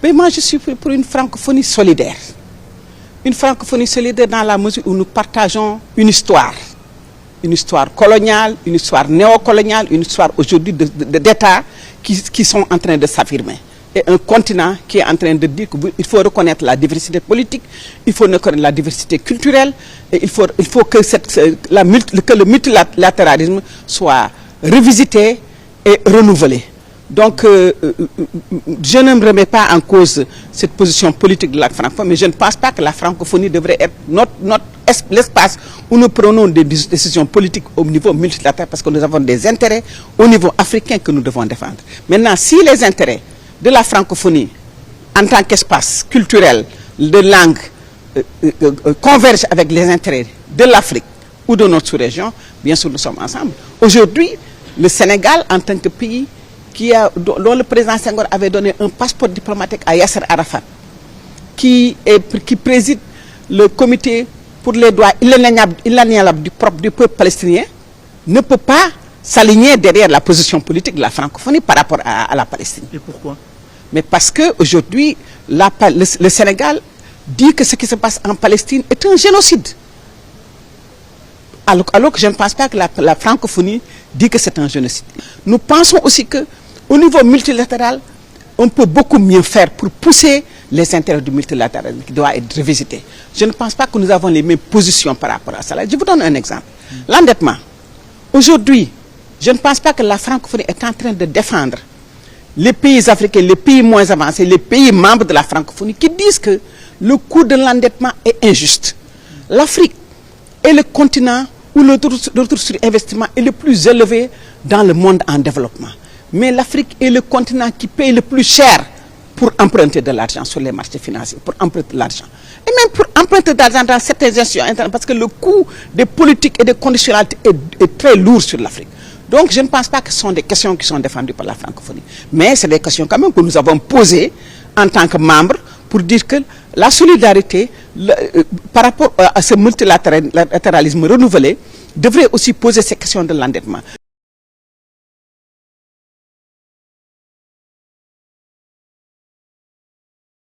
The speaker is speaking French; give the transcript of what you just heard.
Mais moi, je suis pour une francophonie solidaire. Une francophonie solidaire dans la mesure où nous partageons une histoire coloniale, une histoire néocoloniale, une histoire aujourd'hui d'États qui sont en train de s'affirmer. Et un continent qui est en train de dire qu'il faut reconnaître la diversité politique, il faut reconnaître la diversité culturelle, et il faut que, que le multilatéralisme soit revisité et renouvelé. Donc, je ne me remets pas en cause cette position politique de la francophonie, mais je ne pense pas que la francophonie devrait être l'espace où nous prenons des décisions politiques au niveau multilatéral, parce que nous avons des intérêts au niveau africain que nous devons défendre. Maintenant, si les intérêts de la francophonie en tant qu'espace culturel, de langue, convergent avec les intérêts de l'Afrique ou de notre sous-région, bien sûr nous sommes ensemble. Aujourd'hui, le Sénégal en tant que pays dont le président Senghor avait donné un passeport diplomatique à Yasser Arafat, qui préside le comité pour les droits inaliénables du peuple palestinien, ne peut pas s'aligner derrière la position politique de la francophonie par rapport à la Palestine. Et pourquoi? Mais parce qu'aujourd'hui, le Sénégal dit que ce qui se passe en Palestine est un génocide. Alors que je ne pense pas que la francophonie dit que c'est un génocide. Nous pensons aussi qu'au niveau multilatéral, on peut beaucoup mieux faire pour pousser les intérêts du multilatéralisme qui doit être revisité. Je ne pense pas que nous avons les mêmes positions par rapport à ça. Je vous donne un exemple. L'endettement. Aujourd'hui, je ne pense pas que la francophonie est en train de défendre les pays africains, les pays moins avancés, les pays membres de la francophonie qui disent que le coût de l'endettement est injuste. L'Afrique est le continent où le retour sur investissement est le plus élevé dans le monde en développement. Mais l'Afrique est le continent qui paye le plus cher pour emprunter de l'argent sur les marchés financiers, pour emprunter de l'argent. Et même pour emprunter de l'argent dans certaines institutions internationales, parce que le coût des politiques et des conditionnalités est très lourd sur l'Afrique. Donc je ne pense pas que ce sont des questions qui sont défendues par la francophonie. Mais c'est des questions quand même que nous avons posées en tant que membres pour dire que la solidarité par rapport à ce multilatéralisme renouvelé devrait aussi poser ces questions de l'endettement.